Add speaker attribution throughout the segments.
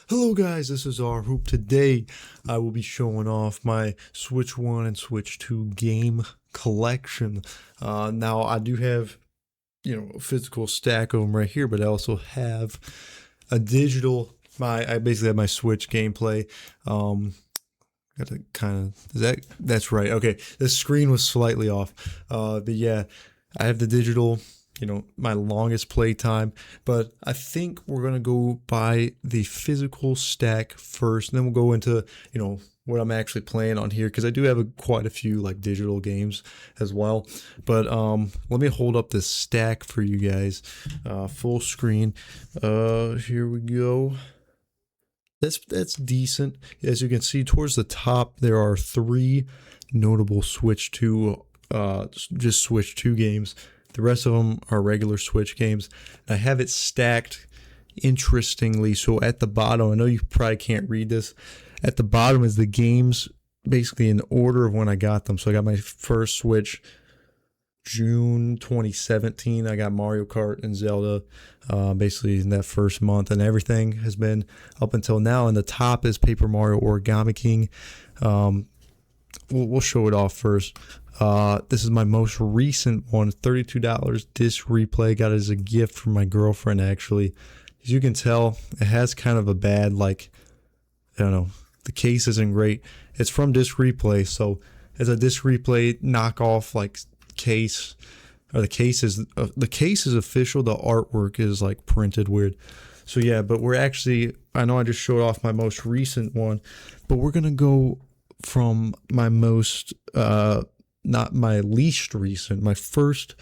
Speaker 1: Hello guys, this is our Hoop. Today I will be showing off my Switch 1 and Switch 2 game collection. Now I do have, a physical stack of them right here, but I also have a digital, I basically have my Switch gameplay. Got to kind of, that's right. Okay, the screen was slightly off. But yeah, I have the digital, my longest play time, but I think we're going to go by the physical stack first, and then we'll go into, what I'm actually playing on here, because I do have quite a few like digital games as well. But let me hold up this stack for you guys, full screen. Here we go. That's decent. As you can see towards the top, there are 3 notable Switch 2, just Switch 2 games. The rest of them are regular Switch games. I have it stacked interestingly. So at the bottom, I know you probably can't read this. At the bottom is the games basically in order of when I got them. So I got my first Switch June 2017. I got Mario Kart and Zelda basically in that first month, and everything has been up until now. And the top is Paper Mario Origami King. We'll show it off first. This is my most recent one, $32 disc replay. Got it as a gift from my girlfriend, actually. As you can tell, it has kind of a bad, I don't know, the case isn't great. It's from disc replay, so it's a disc replay knockoff, case, or the case is official. The artwork is printed weird. So yeah, but we're actually, I know I just showed off my most recent one, but we're gonna go from my most, not my least recent, my first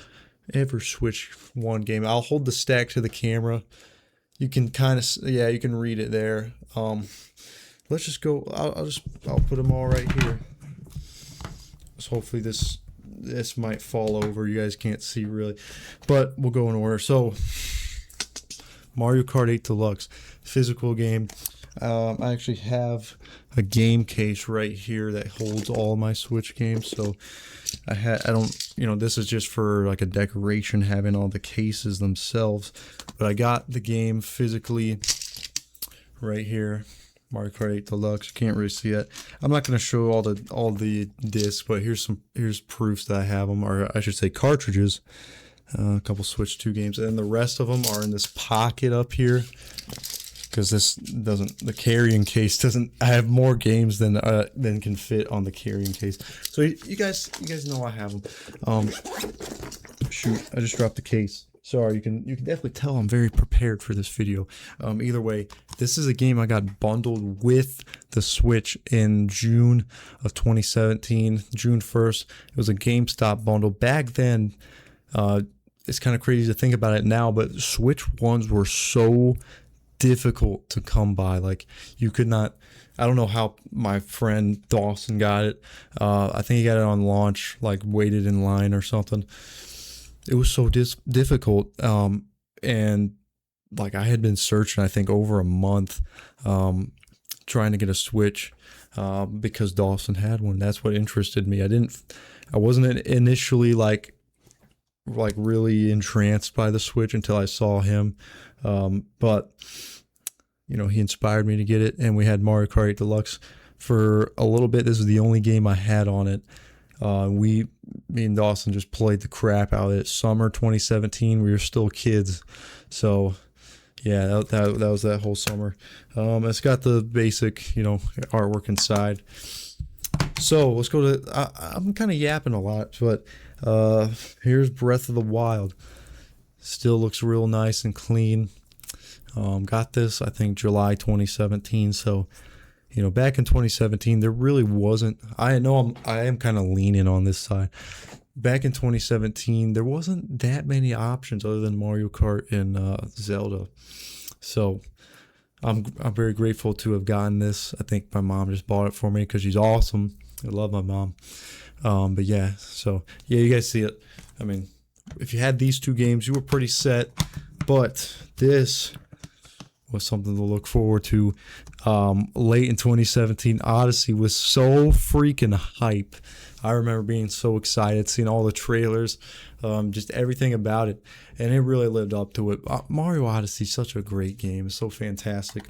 Speaker 1: ever Switch 1 game. I'll hold the stack to the camera. You can kind of, yeah, you can read it there. Let's just go, I'll put them all right here. So hopefully this might fall over. You guys can't see really, but we'll go in order. So Mario Kart 8 Deluxe, physical game. I actually have a game case right here that holds all my Switch games. So this is just for a decoration, having all the cases themselves. But I got the game physically right here, Mario Kart 8 Deluxe. You can't really see it. I'm not going to show all the discs, but here's proofs that I have them, or I should say cartridges. A couple Switch 2 games, and the rest of them are in this pocket up here, because the carrying case doesn't. I have more games than can fit on the carrying case. So you guys know I have them. Shoot, I just dropped the case. Sorry, you can definitely tell I'm very prepared for this video. Either way, this is a game I got bundled with the Switch in June of 2017, June 1st. It was a GameStop bundle. Back then, it's kind of crazy to think about it now, but Switch 1s were so difficult to come by. You could not, I don't know how my friend Dawson got it. I think he got it on launch, waited in line or something. It was so difficult. And I had been searching, I think, over a month, trying to get a Switch, because Dawson had one. That's what interested me. I wasn't initially really entranced by the Switch until I saw him. But he inspired me to get it, and we had Mario Kart 8 Deluxe for a little bit. This is the only game I had on it. Me and Dawson just played the crap out of it. Summer 2017, we were still kids. So yeah, that was that whole summer. It's got the basic, artwork inside. So let's go to, I'm kind of yapping a lot, but here's Breath of the Wild. Still looks real nice and clean. Got this, I think, July 2017. So, back in 2017, there really wasn't, I am kind of leaning on this side. Back in 2017, there wasn't that many options other than Mario Kart and Zelda. So I'm very grateful to have gotten this. I think my mom just bought it for me because she's awesome. I love my mom. But yeah, so yeah, you guys see it. I mean, if you had these 2 games, you were pretty set. But this was something to look forward to. Late in 2017, Odyssey was so freaking hype. I remember being so excited, seeing all the trailers, just everything about it, and it really lived up to it. Mario Odyssey is such a great game. It's so fantastic.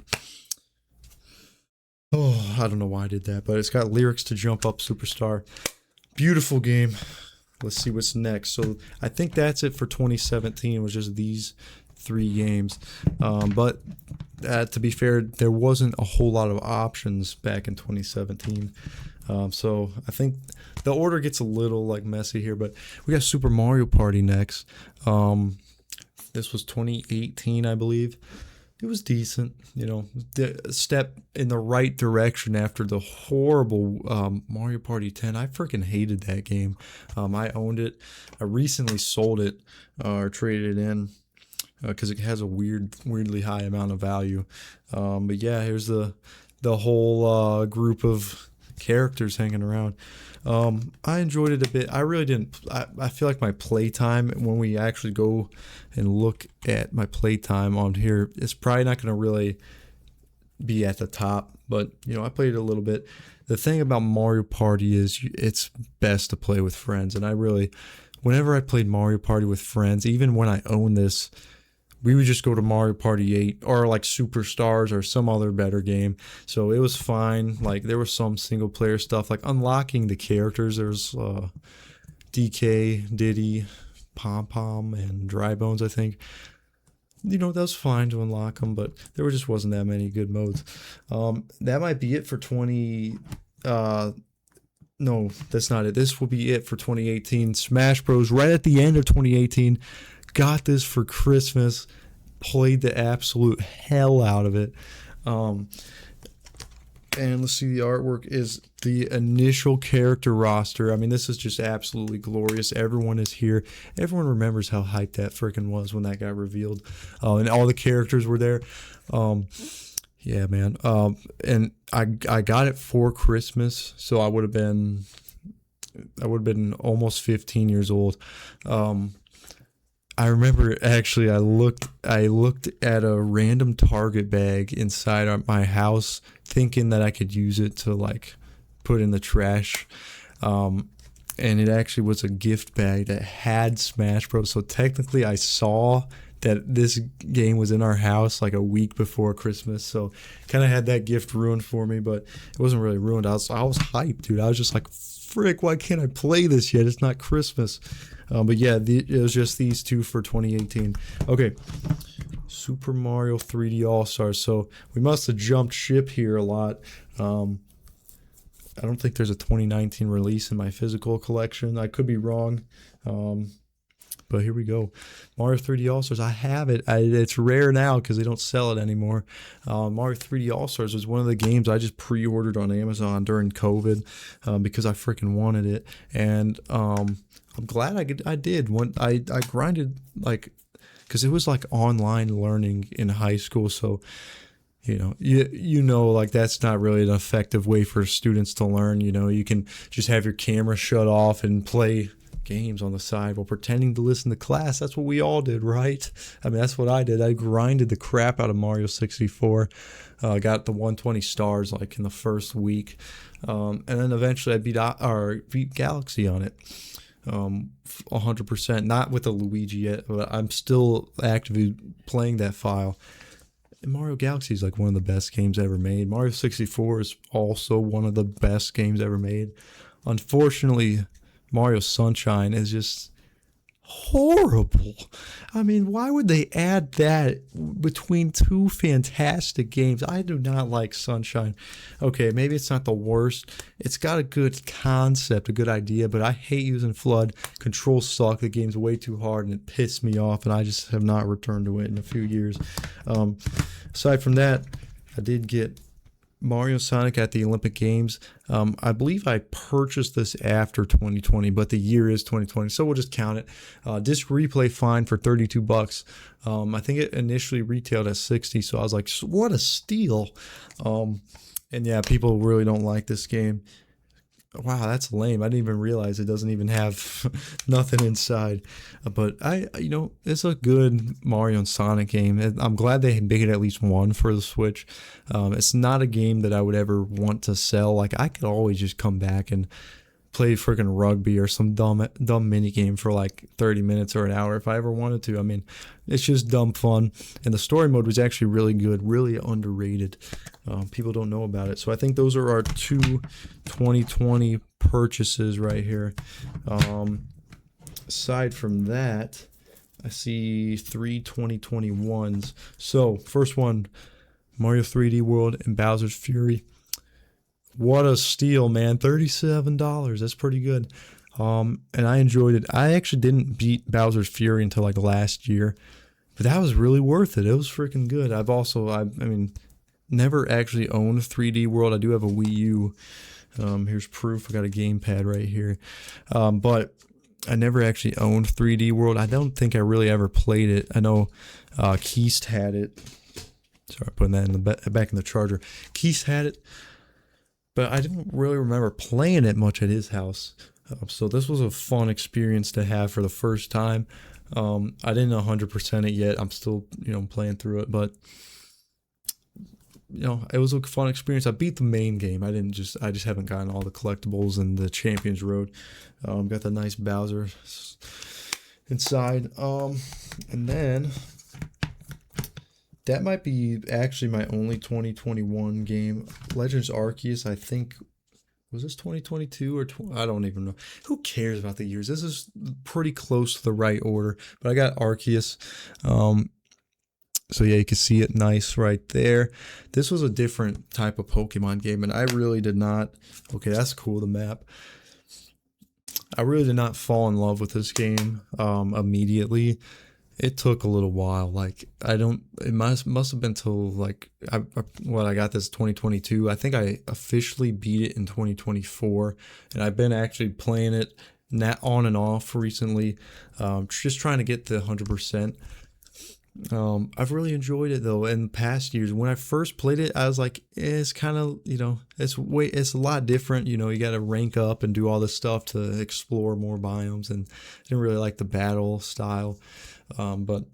Speaker 1: Oh, I don't know why I did that, but it's got lyrics to Jump Up Superstar. Beautiful game. Let's see what's next. So I think that's it for 2017. It was just these 3 games. But to be fair, there wasn't a whole lot of options back in 2017. So I think the order gets a little like messy here, but we got Super Mario Party next. This was 2018, I believe. It was decent, the step in the right direction after the horrible Mario Party 10. I freaking hated that game. I owned it. I recently sold it or traded it in because it has a weirdly high amount of value. But yeah, here's the whole group of characters hanging around. I enjoyed it a bit. I really didn't. I feel like my playtime, when we actually go and look at my playtime on here, it's probably not going to really be at the top. But, I played it a little bit. The thing about Mario Party is it's best to play with friends. And whenever I played Mario Party with friends, even when I owned this, we would just go to Mario Party 8 or like Superstars or some other better game. So it was fine. Like there was some single player stuff, like unlocking the characters. There's DK, Diddy, Pom Pom, and Dry Bones, I think. That was fine to unlock them, but there just wasn't that many good modes. That might be it for 20... no, that's not it. This will be it for 2018. Smash Bros. Right at the end of 2018. Got this for Christmas, played the absolute hell out of it. And let's see, the artwork is the initial character roster. I mean, this is just absolutely glorious. Everyone is here. Everyone remembers how hyped that freaking was when that got revealed. And all the characters were there. Yeah, man. And I got it for Christmas, so I would have been almost 15 years old. I remember actually I looked at a random Target bag inside my house thinking that I could use it to like put in the trash. And it actually was a gift bag that had Smash Bros. So technically I saw that this game was in our house like a week before Christmas. So kind of had that gift ruined for me, but it wasn't really ruined. I was hyped, dude. I was just like, frick, why can't I play this yet? It's not Christmas. But yeah, it was just these 2 for 2018. Okay, Super Mario 3D All-Stars. So we must have jumped ship here a lot. I don't think there's a 2019 release in my physical collection. I could be wrong. But here we go. Mario 3D All-Stars. I have it. It's rare now because they don't sell it anymore. Mario 3D All-Stars was one of the games I just pre-ordered on Amazon during COVID because I freaking wanted it. And I'm glad I did. When I grinded, like, because it was like online learning in high school. So, like that's not really an effective way for students to learn. You can just have your camera shut off and play games on the side while pretending to listen to class. That's what we all did, right? I mean, that's what I did. I grinded the crap out of Mario 64. Got the 120 stars like in the first week. And then eventually I beat Galaxy on it. 100%, not with the Luigi yet, but I'm still actively playing that file. And Mario Galaxy is like one of the best games ever made. Mario 64 is also one of the best games ever made. Unfortunately, Mario Sunshine is just horrible. I mean, why would they add that between 2 fantastic games? I do not like Sunshine. Okay, maybe it's not the worst. It's got a good concept, a good idea, but I hate using FLUDD. Controls suck. The game's way too hard, and it pissed me off, and I just have not returned to it in a few years. Aside from that, I did get Mario Sonic at the Olympic Games. I believe I purchased this after 2020, but the year is 2020, so we'll just count it. Disc replay fine for $32. I think it initially retailed at $60, so I was like, what a steal. And yeah, people really don't like this game. Wow, that's lame. I didn't even realize it doesn't even have nothing inside. But it's a good Mario and Sonic game. I'm glad they made at least one for the Switch. It's not a game that I would ever want to sell. Like, I could always just come back and play freaking rugby or some dumb mini game for like 30 minutes or an hour if I ever wanted to. I mean, it's just dumb fun. And the story mode was actually really good, really underrated. People don't know about it. So I think those are our two 2020 purchases right here. Aside from that, I see 3 2021s. So first one, Mario 3D World and Bowser's Fury. What a steal, man. $37. That's pretty good. And I enjoyed it. I actually didn't beat Bowser's Fury until like last year, but that was really worth it. It was freaking good. I mean, never actually owned 3D World. I do have a Wii U. Here's proof. I got a gamepad right here. But I never actually owned 3D World. I don't think I really ever played it. I know Keist had it. Sorry, putting that in the back in the charger. Keist had it, but I didn't really remember playing it much at his house. So this was a fun experience to have for the first time. I didn't 100% it yet. I'm still, playing through it, but it was a fun experience. I beat the main game. I just haven't gotten all the collectibles and the Champions Road. Got the nice Bowser inside. And then that might be actually my only 2021 game. Legends Arceus, I think, was this 2022 or I don't even know. Who cares about the years? This is pretty close to the right order, but I got Arceus. So yeah, you can see it nice right there. This was a different type of Pokemon game, and I really did not. Okay, that's cool, the map. I really did not fall in love with this game immediately. It took a little while. Like, it must have been till like, I got this 2022. I think I officially beat it in 2024, and I've been actually playing it on and off recently, just trying to get to 100%. I've really enjoyed it though. In past years, when I first played it, I was like, it's kind of, it's a lot different. You got to rank up and do all this stuff to explore more biomes, and I didn't really like the battle style. But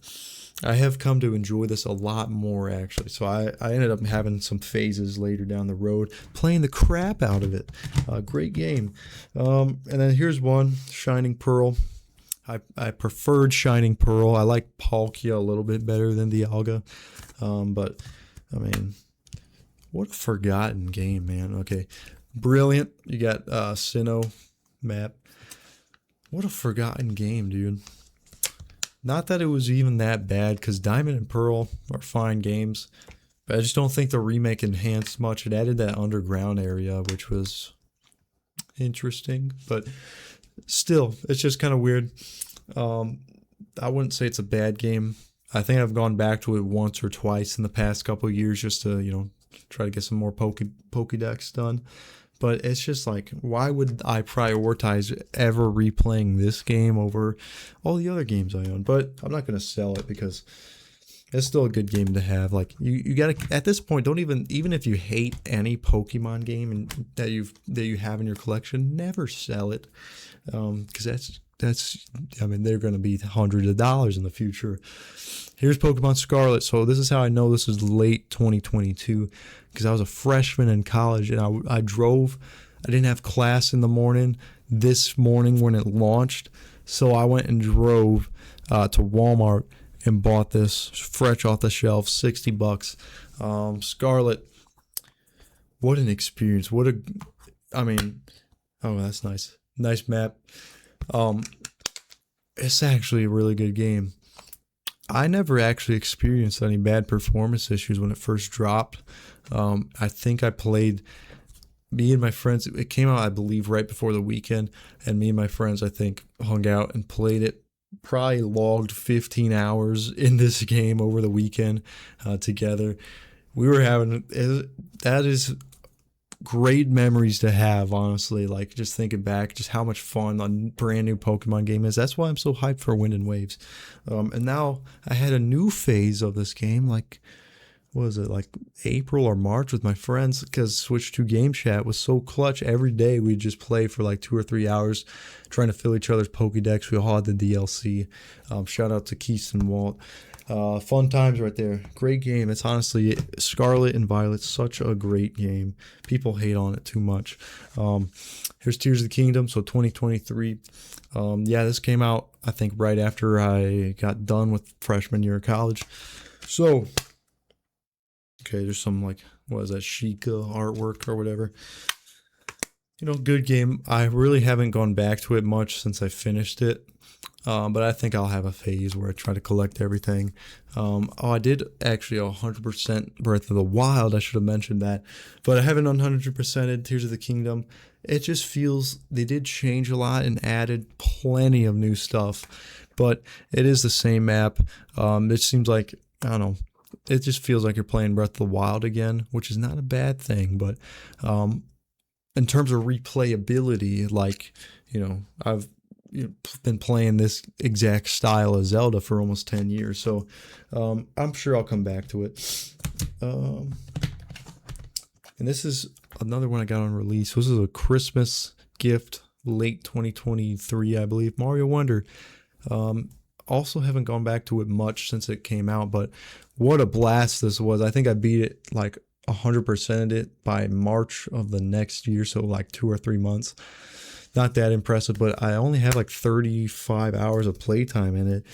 Speaker 1: I have come to enjoy this a lot more actually. So I ended up having some phases later down the road, playing the crap out of it. Great game. And then here's one, Shining Pearl. I preferred Shining Pearl. I like Palkia a little bit better than Dialga. But, I mean, what a forgotten game, man. Okay, brilliant. You got Sinnoh map. What a forgotten game, dude. Not that it was even that bad, because Diamond and Pearl are fine games. But I just don't think the remake enhanced much. It added that underground area, which was interesting. But still, it's just kind of weird. I wouldn't say it's a bad game. I think I've gone back to it once or twice in the past couple of years just to, try to get some more Pokédex done. But it's just like, why would I prioritize ever replaying this game over all the other games I own? But I'm not going to sell it because it's still a good game to have. Like, you got to, at this point, don't even if you hate any Pokemon game that you have in your collection, never sell it. Because I mean, they're going to be hundreds of dollars in the future. Here's Pokemon Scarlet. So this is how I know this is late 2022, because I was a freshman in college and I drove. I didn't have class in the morning this morning when it launched, so I went and drove to Walmart and bought this fresh off the shelf, $60. Scarlet. What an experience! I mean, oh, that's nice. Nice map. It's actually a really good game. I never actually experienced any bad performance issues when it first dropped. I think I played, me and my friends, it came out, I believe, right before the weekend, and me and my friends, I think, hung out and played it. Probably logged 15 hours in this game over the weekend together. We were having, that is great memories to have, honestly. Like, just thinking back, just how much fun a brand new Pokemon game is. That's why I'm so hyped for Wind and Waves. And now I had a new phase of this game, like, what was it, like April or March with my friends, because Switch 2 Game Chat was so clutch. Every day we'd just play for like 2 or 3 hours trying to fill each other's Pokédex. We all had the DLC. Shout out to Keith and Walt. Fun times right there. Great game. It's honestly Scarlet and Violet, such a great game. People hate on it too much. Here's Tears of the Kingdom, so 2023. Yeah, this came out, I think, right after I got done with freshman year of college. So, okay, there's some, like, what is that, Sheikah artwork or whatever. You know, good game. I really haven't gone back to it much since I finished it. But I think I'll have a phase where I try to collect everything. I did actually 100% Breath of the Wild. I should have mentioned that. But I haven't 100%ed Tears of the Kingdom. It just feels they did change a lot and added plenty of new stuff. But it is the same map. It seems like, I don't know, it just feels like you're playing Breath of the Wild again, which is not a bad thing. But in terms of replayability, like, you know, I've been playing this exact style of Zelda for almost 10 years, so I'm sure I'll come back to it. And this is another one I got on release. This is a Christmas gift, late 2023, I believe. Mario Wonder. Also haven't gone back to it much since it came out, but what a blast this was. I think I beat it like 100%ed it by March of the next year, so like 2 or 3 months. Not that impressive, but I only have like 35 hours of playtime in it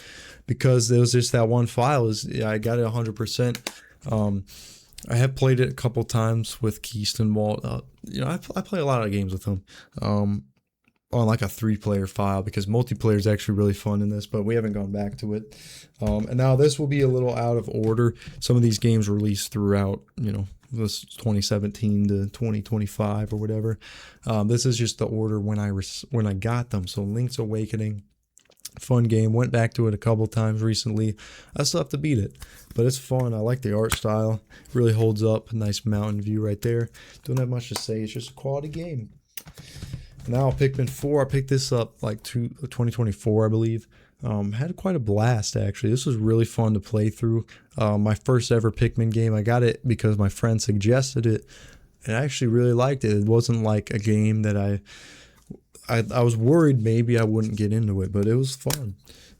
Speaker 1: because there was just that one file. I got it 100%. I have played it a couple times with Keystone Walt. You know, I play a lot of games with him on like a 3-player file because multiplayer is actually really fun in this, but we haven't gone back to it. And now this will be a little out of order. Some of these games released throughout, you know, this 2017 to 2025 or whatever. This is just the order when I got them. So Link's Awakening, fun game. Went back to it a couple times recently. I still have to beat it, but it's fun. I like the art style. It really holds up. Nice mountain view right there. Don't have much to say. It's just a quality game. Now Pikmin 4. I picked this up like 2024, I believe. Had quite a blast, actually. This was really fun to play through. My first ever Pikmin game. I got it because my friend suggested it, and I actually really liked it. It wasn't like a game that I was worried maybe I wouldn't get into it, but it was fun.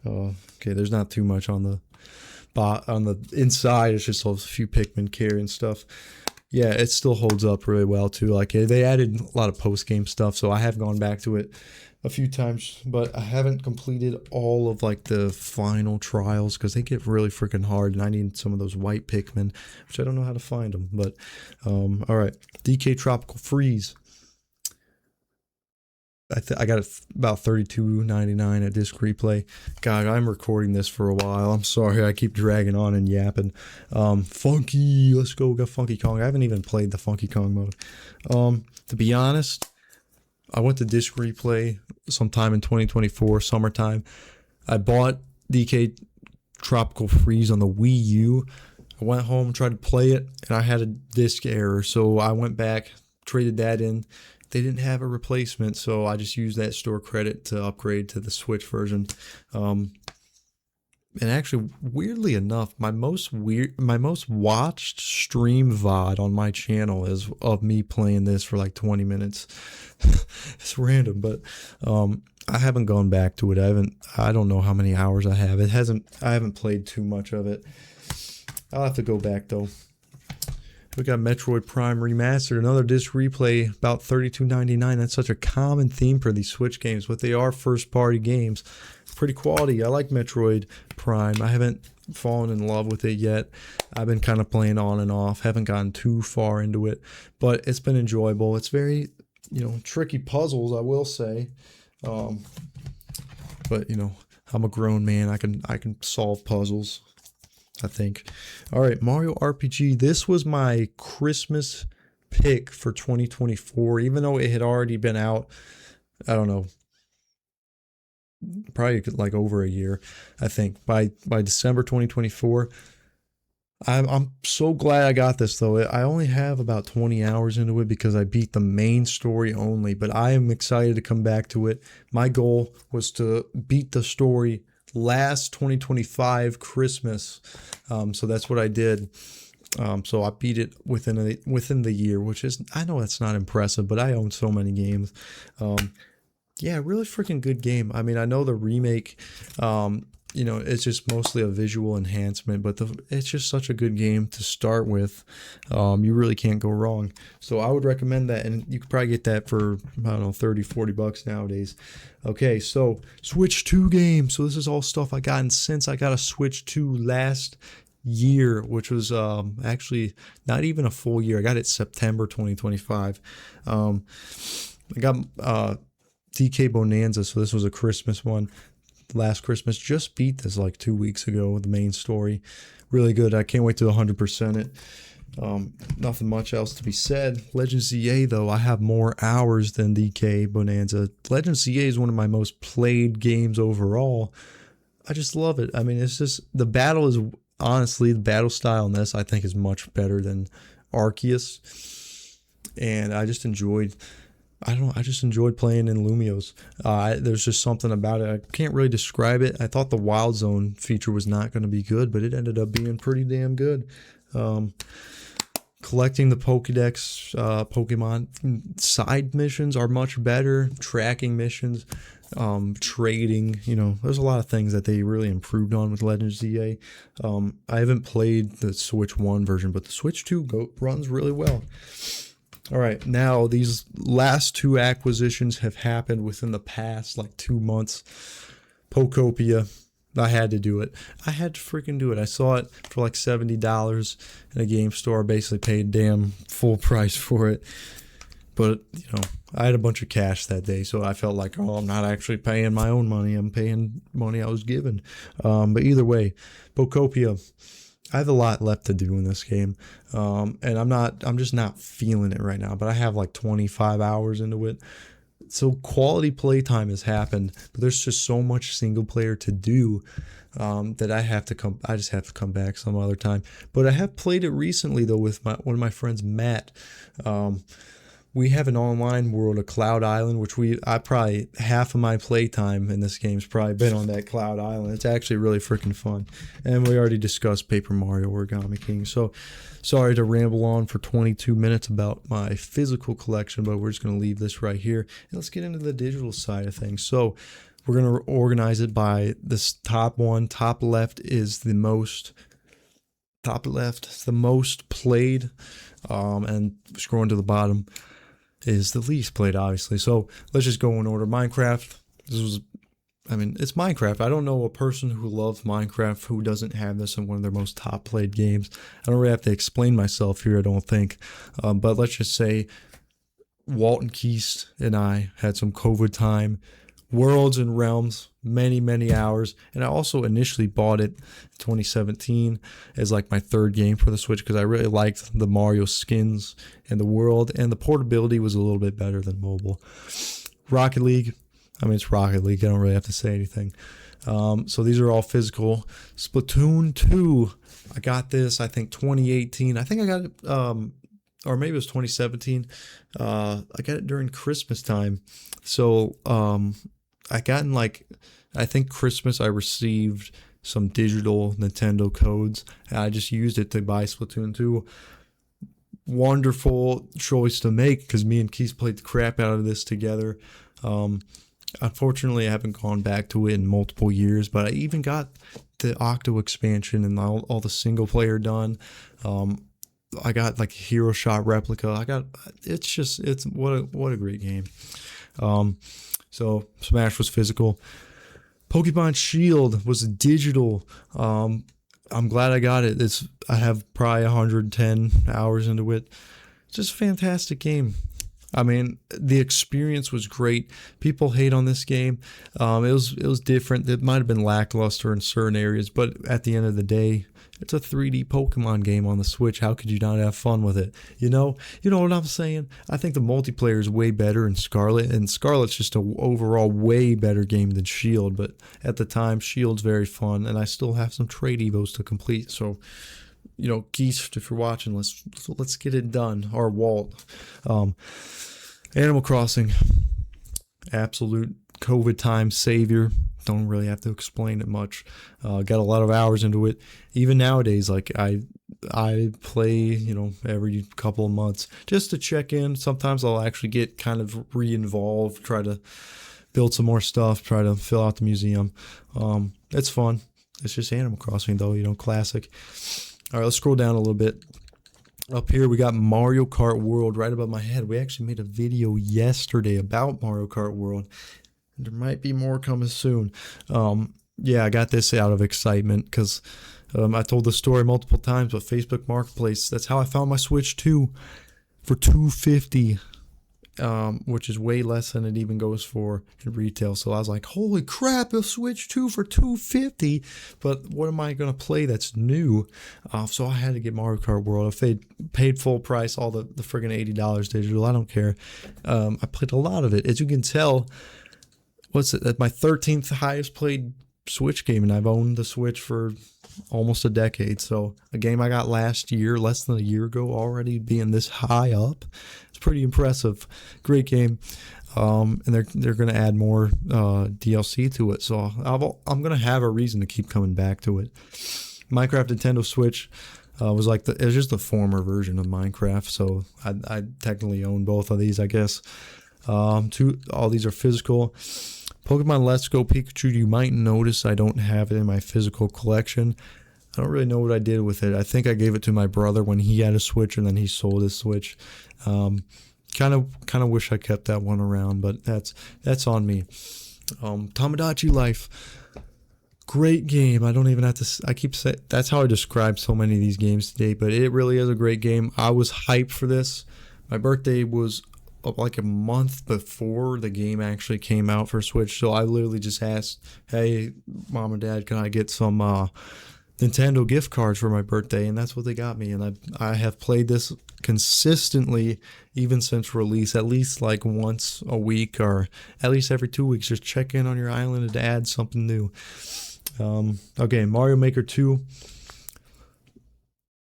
Speaker 1: Okay, there's not too much on the inside. It's just a few Pikmin carrying stuff. Yeah, it still holds up really well too. Like they added a lot of post-game stuff, so I have gone back to it a few times, but I haven't completed all of like the final trials because they get really freaking hard, and I need some of those white Pikmin, which I don't know how to find them. But all right, DK Tropical Freeze. I got it about $32.99 at Disc Replay. God, I'm recording this for a while. I'm sorry, I keep dragging on and yapping. Funky, let's go. Got Funky Kong. I haven't even played the Funky Kong mode. To be honest, I went to Disc Replay sometime in 2024, summertime. I bought DK Tropical Freeze on the Wii U. I went home, tried to play it, and I had a disc error. So I went back, traded that in. They didn't have a replacement, so I just used that store credit to upgrade to the Switch version. And actually, weirdly enough, my most watched stream VOD on my channel is of me playing this for like 20 minutes. It's random, but I haven't gone back to it. I don't know how many hours I have. I haven't played too much of it. I'll have to go back though. We got Metroid Prime Remastered, another disc replay, about $32.99. That's such a common theme for these Switch games, but they are first-party games. Pretty quality. I like Metroid Prime. I haven't fallen in love with it yet. I've been kind of playing on and off. Haven't gotten too far into it, but it's been enjoyable. It's very, you know, tricky puzzles, I will say. But, you know, I'm a grown man. I can solve puzzles, I think. All right, Mario RPG. This was my Christmas pick for 2024, even though it had already been out, I don't know, probably like over a year, I think, by December 2024. I'm so glad I got this, though. I only have about 20 hours into it because I beat the main story only, but I am excited to come back to it. My goal was to beat the story last 2025 Christmas, so that's what I did. So I beat it within the year, which is, I know that's not impressive, but I own so many games. Yeah, really freaking good game. I mean, I know the remake it's just mostly a visual enhancement, but it's just such a good game to start with. You really can't go wrong. So I would recommend that, and you could probably get that for, I don't know, 30, 40 bucks nowadays. Okay, so Switch 2 game. So this is all stuff I gotten since I got a Switch 2 last year, which was actually not even a full year. I got it September 2025. I got DK Bonanza, so this was a Christmas one. Last Christmas, just beat this like 2 weeks ago, the main story. Really good. I can't wait to 100% it. Nothing much else to be said. Legend ZA, though, I have more hours than DK Bonanza. Legend ZA is one of my most played games overall. I just love it. I mean, it's just, the battle is, honestly, the battle style in this I think is much better than Arceus. And I just enjoyed playing in Lumios. There's just something about it. I can't really describe it. I thought the Wild Zone feature was not going to be good, but it ended up being pretty damn good. Collecting the Pokédex Pokemon side missions are much better. Tracking missions, trading, there's a lot of things that they really improved on with Legends ZA. I haven't played the Switch 1 version, but the Switch 2 runs really well. All right, now these last two acquisitions have happened within the past like 2 months. Pokopia, I had to do it. I had to freaking do it. I saw it for like $70 in a game store. Basically paid damn full price for it. But, I had a bunch of cash that day, so I felt like, I'm not actually paying my own money. I'm paying money I was given. But either way, Pokopia, I have a lot left to do in this game, and I'm just not feeling it right now, but I have like 25 hours into it. So quality playtime has happened, but there's just so much single player to do that I just have to come back some other time. But I have played it recently though with one of my friends, Matt. We have an online world, a Cloud Island, which I probably half of my playtime in this game's probably been on that Cloud Island. It's actually really freaking fun. And we already discussed Paper Mario Origami King. So sorry to ramble on for 22 minutes about my physical collection, but we're just going to leave this right here. And let's get into the digital side of things. So we're going to organize it by this top one. Top left is the most played, and scrolling to the bottom is the least played, obviously. So let's just go in order. Minecraft. It's Minecraft. I don't know a person who loves Minecraft who doesn't have this in one of their most top played games. I don't really have to explain myself here, I don't think. But let's just say Walton Keast and I had some COVID time. Worlds and Realms, many, many hours. And I also initially bought it in 2017 as like my third game for the Switch because I really liked the Mario skins and the world, and the portability was a little bit better than mobile. Rocket League, it's Rocket League. I don't really have to say anything. So these are all physical. Splatoon 2, I got this, I think 2018. I think I got it, or maybe it was 2017. I got it during Christmas time. So, I got I think Christmas I received some digital Nintendo codes. And I just used it to buy Splatoon 2. Wonderful choice to make because me and Keith played the crap out of this together. Unfortunately, I haven't gone back to it in multiple years, but I even got the Octo expansion and all the single player done. I got like a Hero Shot replica. It's what a great game. So Smash was physical. Pokemon Shield was digital. I'm glad I got it. I have probably 110 hours into it. It's just a fantastic game. The experience was great. People hate on this game. It was different. It might have been lackluster in certain areas, but at the end of the day, it's a 3D Pokemon game on the Switch. How could you not have fun with it? You know what I'm saying? I think the multiplayer is way better in Scarlet, and Scarlet's just an overall way better game than Shield. But at the time, Shield's very fun, and I still have some trade evos to complete. So, Geese, if you're watching, let's get it done. Or Walt. Animal Crossing, absolute COVID time savior. Don't really have to explain it much. Got a lot of hours into it. Even nowadays, like I play, every couple of months just to check in. Sometimes I'll actually get kind of re-involved, try to build some more stuff, try to fill out the museum. It's fun. It's just Animal Crossing though, classic. All right, let's scroll down a little bit. Up here we got Mario Kart World right above my head. We actually made a video yesterday about Mario Kart World. There might be more coming soon. Yeah, I got this out of excitement because I told the story multiple times, but Facebook Marketplace, that's how I found my Switch 2 for $250, which is way less than it even goes for in retail. So I was like, holy crap, a Switch 2 for $250. But what am I going to play that's new? So I had to get Mario Kart World. I paid full price, all the friggin' $80 digital. I don't care. I played a lot of it. As you can tell, that's my 13th highest played Switch game, and I've owned the Switch for almost a decade. So a game I got last year, less than a year ago, already being this high up, it's pretty impressive. Great game. And they're going to add more DLC to it, so I'm going to have a reason to keep coming back to it. Minecraft Nintendo Switch was like it was just the former version of Minecraft, so I technically own both of these, I guess. All these are physical. Pokemon Let's Go Pikachu, you might notice I don't have it in my physical collection. I don't really know what I did with it. I think I gave it to my brother when he had a Switch, and then he sold his Switch. Kind of wish I kept that one around, but that's on me. Tamagotchi Life, great game. I don't even have to. I keep saying that's how I describe so many of these games today, but it really is a great game. I was hyped for this. My birthday was like a month before the game actually came out for Switch, so I literally just asked, hey, Mom and Dad, can I get some Nintendo gift cards for my birthday? And that's what they got me, and I have played this consistently even since release, at least like once a week or at least every 2 weeks. Just check in on your island and add something new. Okay, Mario Maker 2,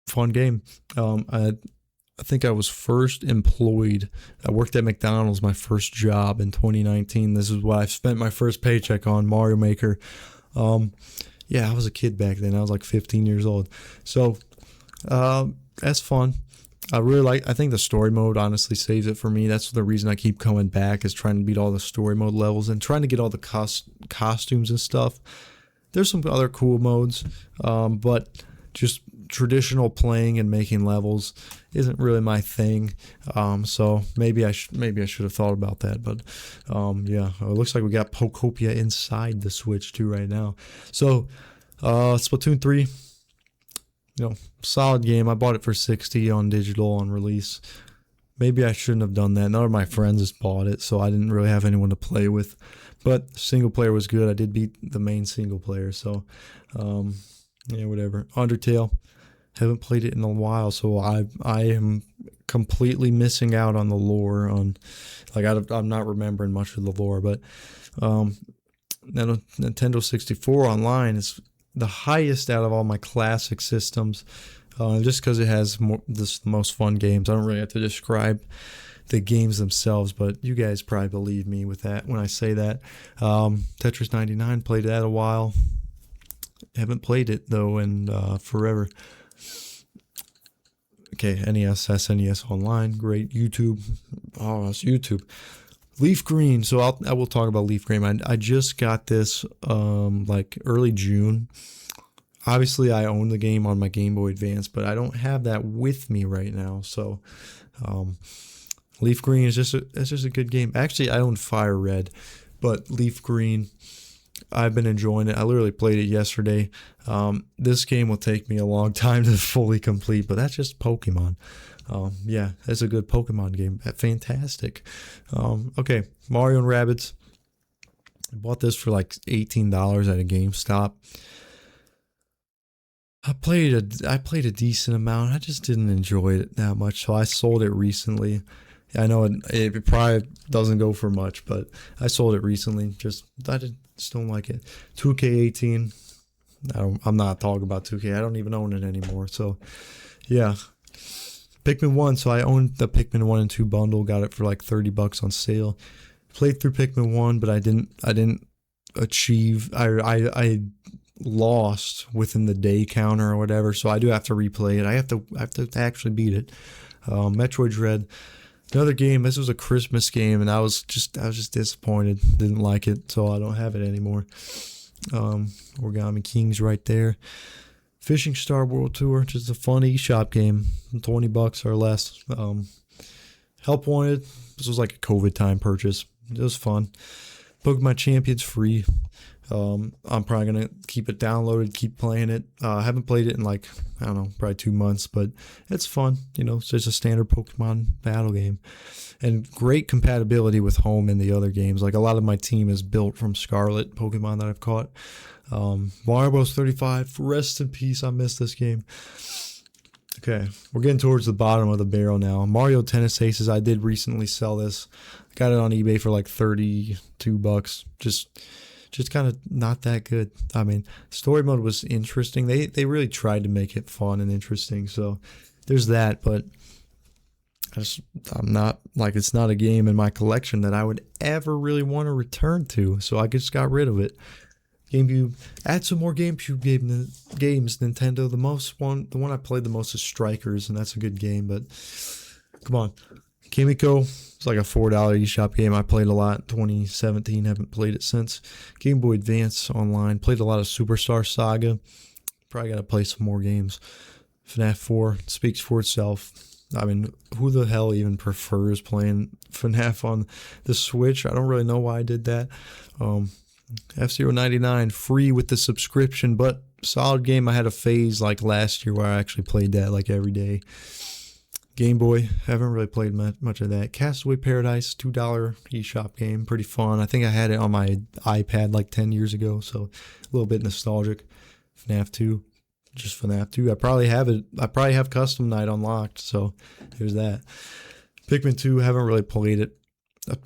Speaker 1: fun game. I think I was first employed. I worked at McDonald's, my first job in 2019. This is what I spent my first paycheck on, Mario Maker. Yeah, I was a kid back then. I was like 15 years old. So that's fun. I think the story mode honestly saves it for me. That's the reason I keep coming back, is trying to beat all the story mode levels and trying to get all the costumes and stuff. There's some other cool modes, but just traditional playing and making levels isn't really my thing. So maybe I should have thought about that. But yeah, it looks like we got Pokopia inside the Switch too right now. So Splatoon 3, solid game. I bought it for $60 on digital on release. Maybe I shouldn't have done that. None of my friends has bought it, so I didn't really have anyone to play with. But single player was good. I did beat the main single player, so yeah, whatever. Undertale, haven't played it in a while, so I am completely missing out on the lore. I'm not remembering much of the lore, but Nintendo 64 Online is the highest out of all my classic systems, just because it has the most fun games. I don't really have to describe the games themselves, but you guys probably believe me with that when I say that. Tetris 99, played that a while. Haven't played it though in forever. Okay, NES, SNES Online, great. YouTube, it's YouTube. Leaf Green. So I will talk about Leaf Green. I just got this like early June. Obviously, I own the game on my Game Boy Advance, but I don't have that with me right now. So Leaf Green is just a good game. Actually, I own Fire Red, but Leaf Green, I've been enjoying it. I literally played it yesterday. This game will take me a long time to fully complete, but that's just Pokemon. Yeah, it's a good Pokemon game. Fantastic. Okay, Mario and Rabbids. I bought this for like $18 at a GameStop. I played a decent amount. I just didn't enjoy it that much, so I sold it recently. I know it probably doesn't go for much, but I sold it recently. Just don't like it. 2K18. I'm not talking about 2K. I don't even own it anymore. So, yeah. Pikmin 1. So I owned the Pikmin 1 and 2 bundle. Got it for like $30 on sale. Played through Pikmin 1, but I didn't achieve. I lost within the day counter or whatever. So I do have to replay it. I have to actually beat it. Metroid Dread. Another game. This was a Christmas game, and I was just disappointed. Didn't like it, so I don't have it anymore. Origami Kings right there. Fishing Star World Tour, just a fun eShop game, $20 or less. Help Wanted, this was like a COVID time purchase. It was fun. Pokemon Champions free. I'm probably going to keep it downloaded, keep playing it. I haven't played it in like, I don't know, probably 2 months, but it's fun. You know, it's just a standard Pokemon battle game. And great compatibility with home and the other games. Like a lot of my team is built from Scarlet Pokemon that I've caught. Mario Bros. 35, rest in peace. I missed this game. Okay, we're getting towards the bottom of the barrel now. Mario Tennis Aces, I did recently sell this. I got it on eBay for like $32. Just kind of not that good. I mean, story mode was interesting. They really tried to make it fun and interesting. So there's that, but I'm not, like, it's not a game in my collection that I would ever really want to return to. So I just got rid of it. GameCube, add some more GameCube games, Nintendo. The one I played the most is Strikers, and that's a good game, but come on. Kimiko, it's like a $4 eShop game. I played a lot in 2017, haven't played it since. Game Boy Advance online, played a lot of Superstar Saga. Probably got to play some more games. FNAF 4 speaks for itself. I mean, who the hell even prefers playing FNAF on the Switch? I don't really know why I did that. F-Zero 99 free with the subscription, but solid game. I had a phase like last year where I actually played that like every day. Game Boy, haven't really played much of that. Castaway Paradise, $2 eShop game, pretty fun. I think I had it on my iPad like 10 years ago, so a little bit nostalgic. FNAF 2, just FNAF 2. I probably have it. I probably have Custom Night unlocked, so there's that. Pikmin 2, haven't really played it.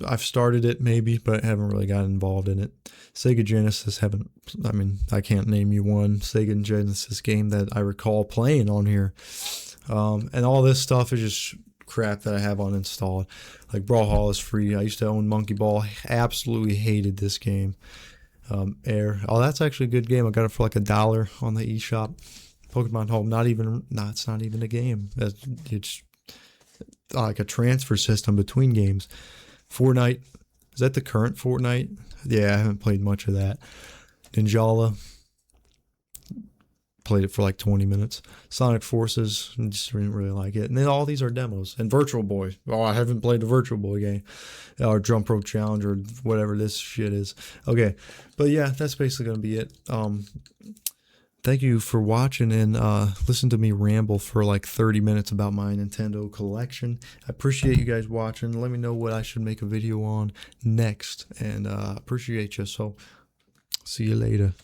Speaker 1: I've started it maybe, but haven't really got involved in it. Sega Genesis, I can't name you one Sega Genesis game that I recall playing on here. And all this stuff is just crap that I have uninstalled. Like Brawlhalla is free. I used to own Monkey Ball. Absolutely hated this game. Air. Oh, that's actually a good game. I got it for like $1 on the eShop. Pokemon Home, it's not even a game. It's like a transfer system between games. Fortnite, is that the current Fortnite? Yeah, I haven't played much of that. Ninjala, played it for like 20 minutes. Sonic Forces, just didn't really like it. And then all these are demos. And Virtual Boy, I haven't played the Virtual Boy game. Or Jump Rope Challenge or whatever this shit is. Okay, but yeah, that's basically going to be it. Thank you for watching and listen to me ramble for like 30 minutes about my Nintendo collection. I appreciate you guys watching. Let me know what I should make a video on next. And appreciate you. So see you later.